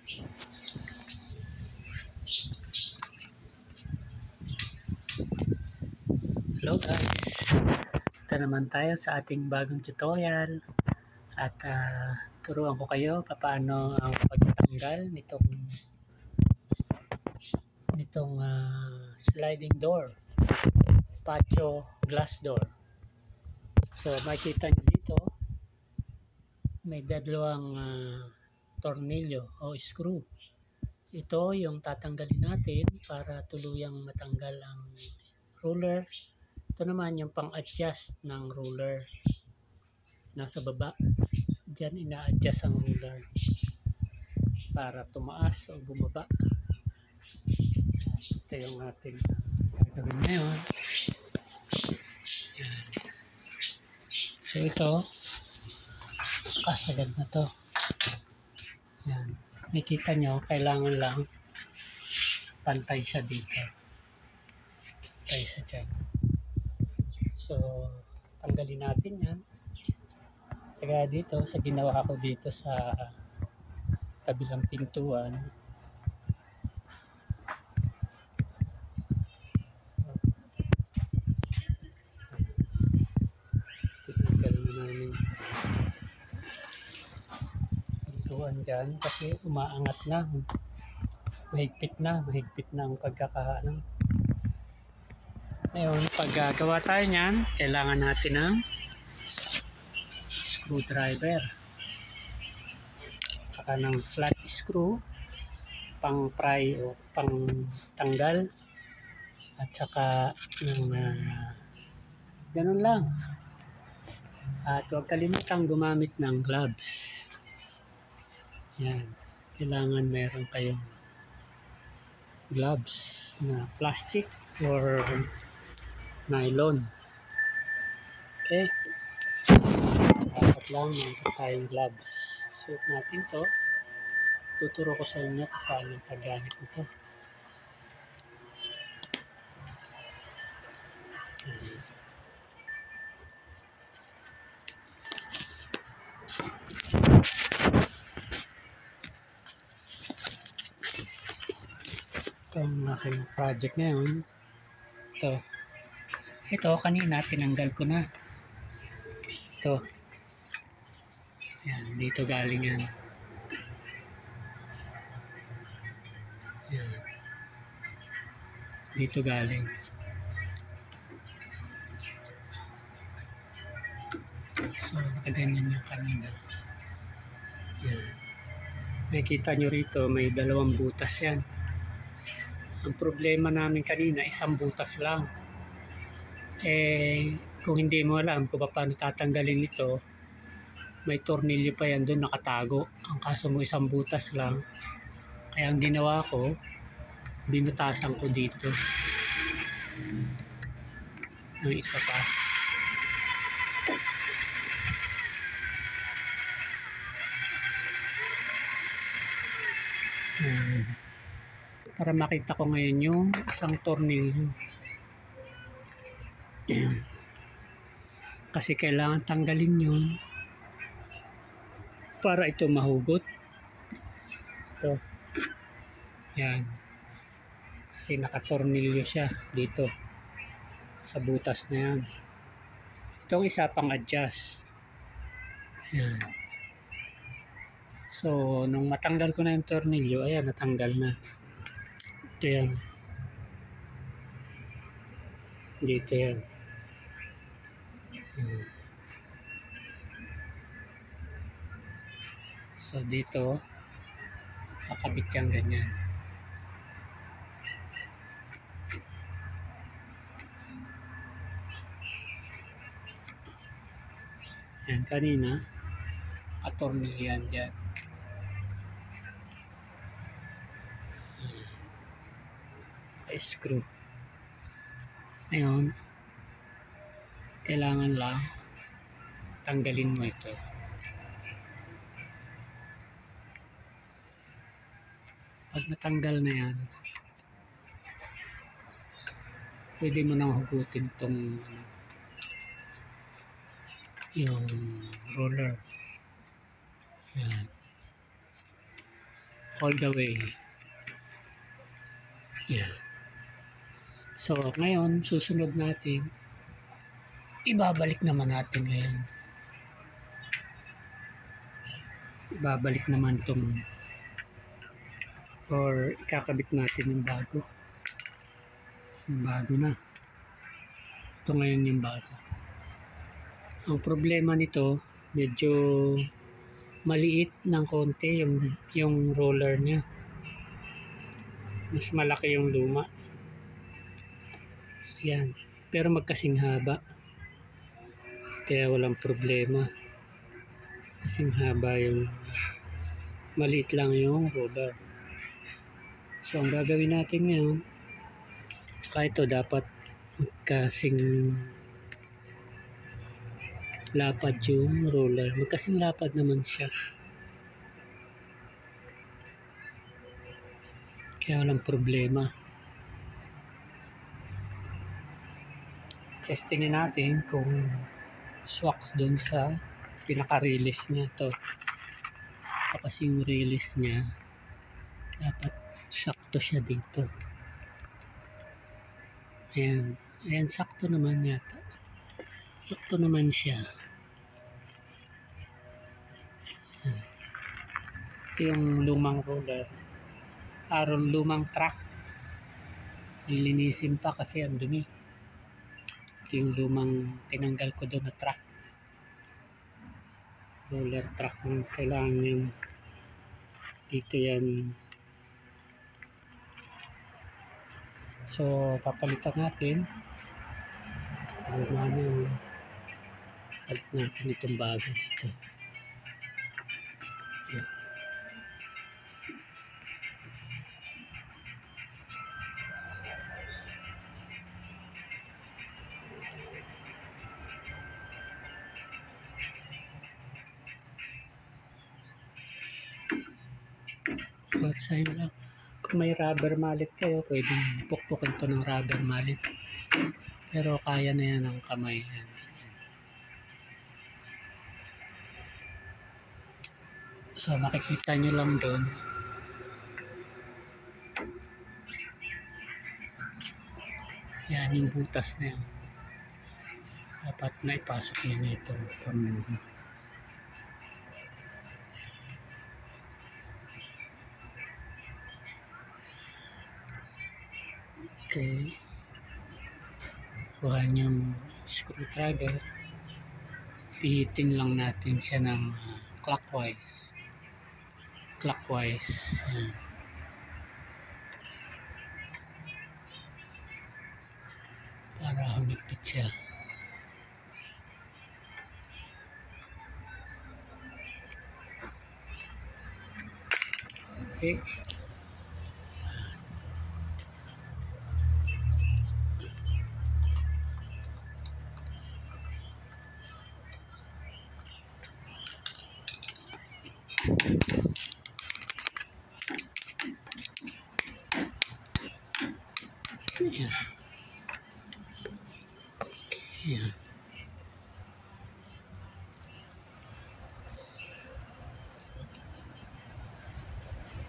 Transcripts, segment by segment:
Hello guys, ito naman tayo sa ating bagong tutorial at turuan ko kayo paano ang pagtatanggal nitong sliding door, patio glass door. So makikita nyo dito may dalawang tornilyo o screw. Ito yung tatanggalin natin para tuluyang matanggal ang ruler. Ito naman yung pang-adjust ng ruler. Nasa baba. Diyan ina-adjust ang ruler para tumaas o bumaba. Ito yung ating gagawin ngayon. Yan. So ito, kasagad na to. Yan. Nakikita nyo, kailangan lang pantay siya dito. Pantay siya dyan. So, tanggalin natin yan. Kaya dito, sa ginawa ko dito sa kabilang pintuan, tinanggal na namin pintuan dyan kasi umaangat na. Mahigpit na ang pagkakaano. Ngayon, pag gagawa tayo niyan, kailangan natin ng screwdriver. Saka ng flat screw, pang pry o pang tanggal. At saka ng ganun lang. At huwag kalimutang gumamit ng gloves. Yan. Kailangan meron kayong gloves na plastic or nylon. Okay? Dapat lang meron tayong gloves. Suot natin to. Tuturo ko sa inyo paano paggamit nito. Ito ang aking project ngayon. Ito kanina tinanggal ko na. Ito. Yan, dito galing yan. Yan. Dito galing. So, nakaganyan yung kanina. Yan. Makikita nyo rito, may dalawang butas yan. Ang problema namin kanina, isang butas lang. Kung hindi mo alam kung paano tatanggalin ito, may tornilyo pa yan doon nakatago. Ang kaso mo isang butas lang. Kaya ang ginawa ko, binutasan ko dito. Ang isa pa. Para makita ko ngayon yung isang tornilyo. Kasi kailangan tanggalin yun para ito mahugot. Ito. Yan. Kasi nakatornilyo siya dito sa butas na yan. Itong isa pang adjust. Yan. So, nung matanggal ko na yung tornilyo, ayan, natanggal na. Ito yan. Dito yan. So, dito, kakabit yan ganyan. Yan, kanina, katornilyo yan dyan. Screw. Ngayon, kailangan lang tanggalin mo ito. Pag natanggal na yan, pwede mo nang hugutin itong yung roller. Yan. all the way. Yan. So, ngayon, susunod natin, ibabalik naman natin ngayon. Ibabalik naman itong or ikakabit natin yung bago. Yung bago na. Ito ngayon yung bago. Ang problema nito, medyo maliit ng konti yung roller niya. Mas malaki yung luma. Yan. Pero magkasing haba. Kaya walang problema. Kasing haba yung maliit lang yung roller. So, ang gagawin natin ngayon, saka ito dapat magkasing lapad yung roller. Magkasing lapad naman siya. Kaya walang problema. Testingin natin kung swax dun sa pinaka-release niya to. Kasi yung release niya dapat sakto siya dito. Ayan. Ayan, sakto naman yata. Sakto naman siya. Ito yung lumang roller. Lumang truck. Lilinisin pa kasi ang dumi. Ito yung lumang tinanggal ko doon na truck. Roller truck. Kailangan yung dito yan. So, papalitan natin. Palit natin itong bago dito. Yan. Sa'yo lang. Kung may rubber mallet kayo, pwedeng pukpukin to ng rubber mallet. Pero kaya na yan ng kamay. Yan. So, makikita nyo lang doon. Yan yung butas na yan. Dapat na ipasok nyo na itong kamera. Okay. Kuha yung screwdriver. Pihitin lang natin siya ng clockwise. Clockwise. Ayan. Para humigpit siya. Okay. Yan. Yan.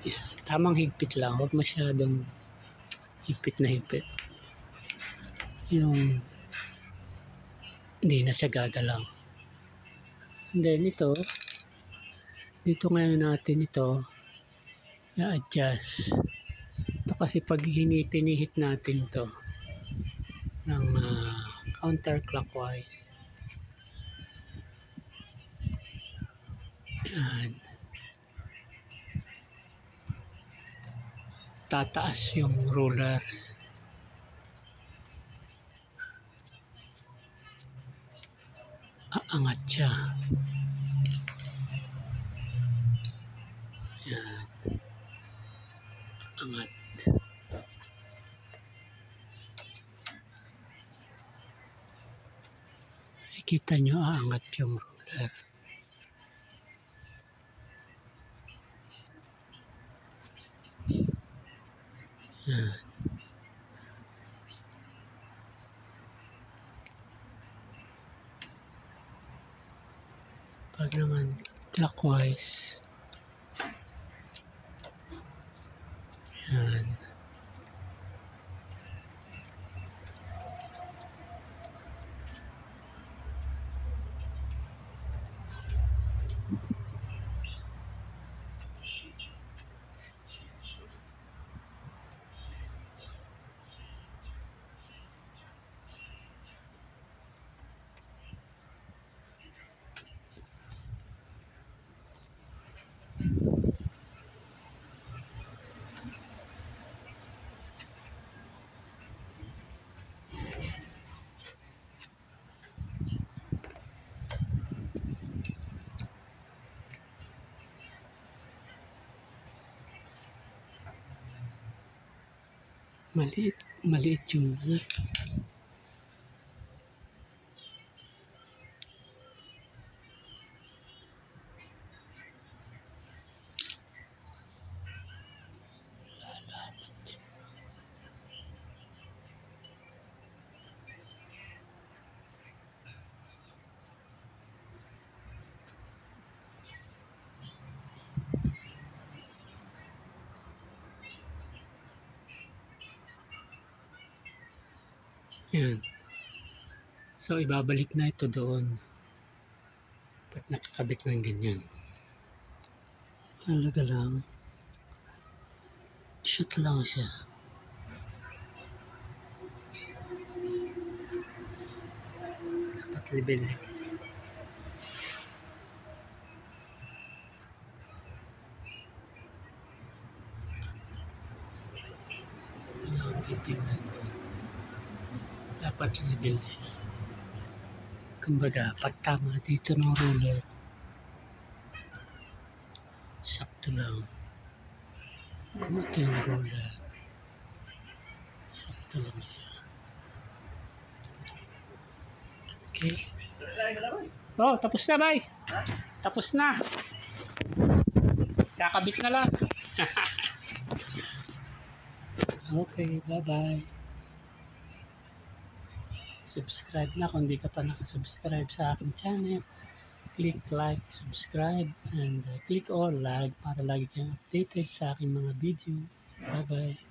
Yan. Tamang higpit lang. Huwag masyadong higpit na higpit. Yung hindi na siya gagalaw. And then ito, dito ngayon natin ito i-adjust. Ito kasi pag pinihit natin to ng counterclockwise. Yan. Tataas yung rollers. Aangat siya. Yan. Angat. Kita nyo, aangat yung roller. Yan. Pag naman clockwise, Maliit yung ano. Yan. So, ibabalik na ito doon. Ba't nakakabit ng ganyan? Halaga lang. Shoot lang siya. Dapat level. Ano ang titignan doon? Dapat level siya. Kumbaga, pagtama dito ng ruler, sakto lang. Ito yung ruler. Sakto lang siya. Okay. Oh, tapos na, bay. Tapos na. Kakabit na lang. Okay, bye-bye. Subscribe na kung di ka pa nakasubscribe sa aking channel. Click like, subscribe, and click all like para lagi kang updated sa aking mga video. Bye-bye.